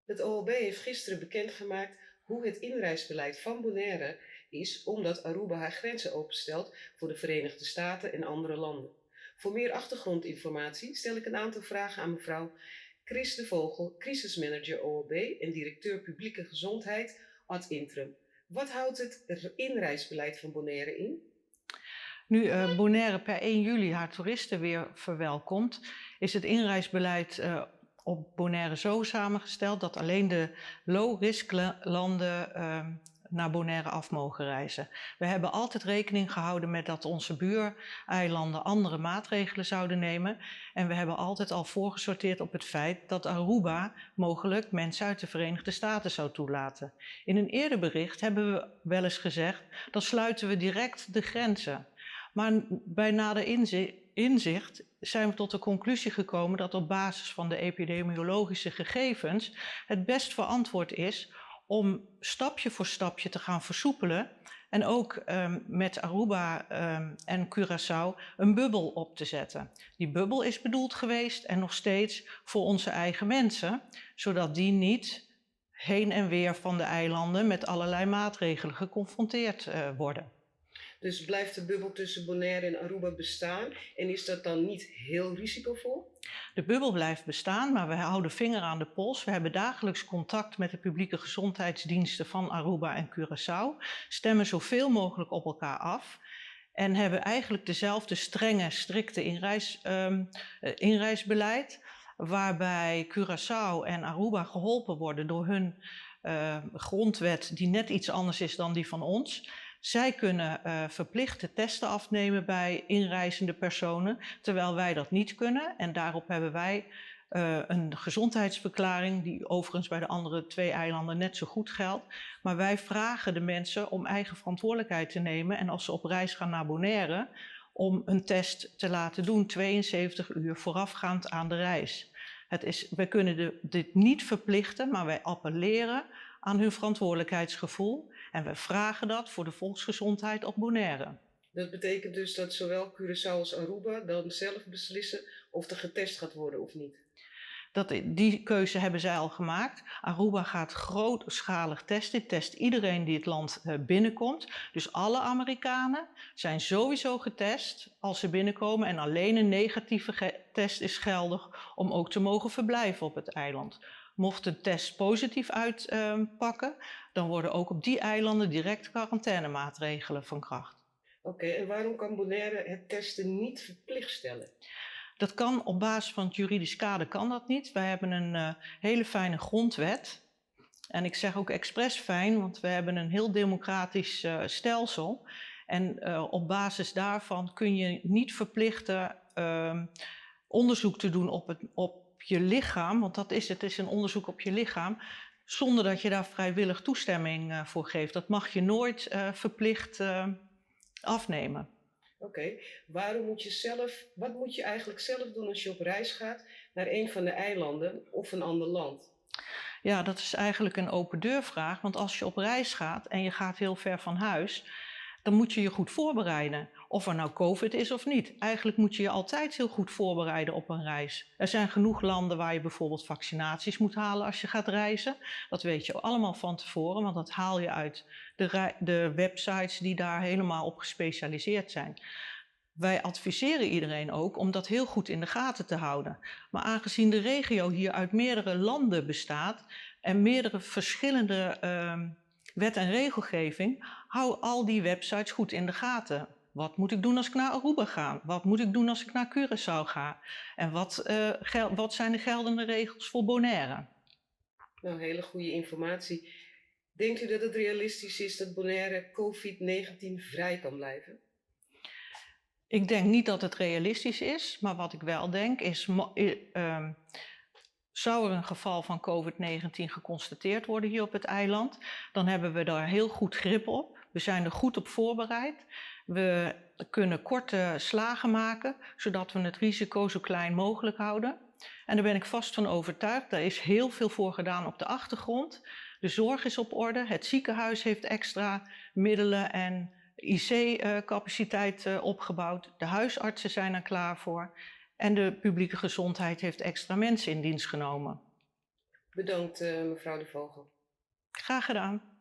Het OLB heeft gisteren bekendgemaakt hoe het inreisbeleid van Bonaire is omdat Aruba haar grenzen openstelt voor de Verenigde Staten en andere landen. Voor meer achtergrondinformatie stel ik een aantal vragen aan mevrouw Chris de Vogel, crisismanager OLB en directeur publieke gezondheid ad interim. Wat houdt het inreisbeleid van Bonaire in? Nu Bonaire per 1 juli haar toeristen weer verwelkomt, is het inreisbeleid op Bonaire zo samengesteld dat alleen de low-risk landen naar Bonaire af mogen reizen. We hebben altijd rekening gehouden met dat onze buureilanden andere maatregelen zouden nemen. En we hebben altijd al voorgesorteerd op het feit dat Aruba mogelijk mensen uit de Verenigde Staten zou toelaten. In een eerder bericht hebben we wel eens gezegd, dan sluiten we direct de grenzen. Maar bij nader inzicht zijn we tot de conclusie gekomen dat op basis van de epidemiologische gegevens het best verantwoord is om stapje voor stapje te gaan versoepelen en ook met Aruba en Curaçao een bubbel op te zetten. Die bubbel is bedoeld geweest en nog steeds voor onze eigen mensen, zodat die niet heen en weer van de eilanden met allerlei maatregelen geconfronteerd worden. Dus blijft de bubbel tussen Bonaire en Aruba bestaan en is dat dan niet heel risicovol? De bubbel blijft bestaan, maar we houden vinger aan de pols. We hebben dagelijks contact met de publieke gezondheidsdiensten van Aruba en Curaçao, stemmen zoveel mogelijk op elkaar af en hebben eigenlijk dezelfde strenge, strikte inreisbeleid, waarbij Curaçao en Aruba geholpen worden door hun grondwet die net iets anders is dan die van ons. Zij kunnen verplichte testen afnemen bij inreizende personen, terwijl wij dat niet kunnen. En daarop hebben wij een gezondheidsverklaring, die overigens bij de andere 2 eilanden net zo goed geldt. Maar wij vragen de mensen om eigen verantwoordelijkheid te nemen en als ze op reis gaan naar Bonaire, om een test te laten doen 72 uur voorafgaand aan de reis. We kunnen dit niet verplichten, maar wij appelleren aan hun verantwoordelijkheidsgevoel. En we vragen dat voor de volksgezondheid op Bonaire. Dat betekent dus dat zowel Curaçao als Aruba dan zelf beslissen of er getest gaat worden of niet? Die keuze hebben zij al gemaakt. Aruba gaat grootschalig testen. Test iedereen die het land binnenkomt. Dus alle Amerikanen zijn sowieso getest als ze binnenkomen. En alleen een negatieve test is geldig om ook te mogen verblijven op het eiland. Mocht een test positief uitpakken, dan worden ook op die eilanden direct quarantainemaatregelen van kracht. Oké, en waarom kan Bonaire het testen niet verplicht stellen? Dat kan op basis van het juridisch kader kan dat niet. Wij hebben een hele fijne grondwet. En ik zeg ook expres fijn, want we hebben een heel democratisch stelsel. En op basis daarvan kun je niet verplichten onderzoek te doen op je lichaam, want dat is het is een onderzoek op je lichaam, zonder dat je daar vrijwillig toestemming voor geeft. Dat mag je nooit verplicht afnemen. Oké, wat moet je eigenlijk zelf doen als je op reis gaat naar een van de eilanden of een ander land? Ja, dat is eigenlijk een open deurvraag, want als je op reis gaat en je gaat heel ver van huis, dan moet je je goed voorbereiden. Of er nou COVID is of niet. Eigenlijk moet je je altijd heel goed voorbereiden op een reis. Er zijn genoeg landen waar je bijvoorbeeld vaccinaties moet halen als je gaat reizen. Dat weet je allemaal van tevoren, want dat haal je uit de websites die daar helemaal op gespecialiseerd zijn. Wij adviseren iedereen ook om dat heel goed in de gaten te houden. Maar aangezien de regio hier uit meerdere landen bestaat en meerdere verschillende wet en regelgeving, hou al die websites goed in de gaten. Wat moet ik doen als ik naar Aruba ga? Wat moet ik doen als ik naar Curaçao ga? En wat zijn de geldende regels voor Bonaire? Nou, hele goede informatie. Denkt u dat het realistisch is dat Bonaire COVID-19 vrij kan blijven? Ik denk niet dat het realistisch is, maar wat ik wel denk is, zou er een geval van COVID-19 geconstateerd worden hier op het eiland, dan hebben we daar heel goed grip op. We zijn er goed op voorbereid. We kunnen korte slagen maken, zodat we het risico zo klein mogelijk houden. En daar ben ik vast van overtuigd. Daar is heel veel voor gedaan op de achtergrond. De zorg is op orde. Het ziekenhuis heeft extra middelen en IC-capaciteit opgebouwd. De huisartsen zijn er klaar voor. En de publieke gezondheid heeft extra mensen in dienst genomen. Bedankt, mevrouw De Vogel. Graag gedaan.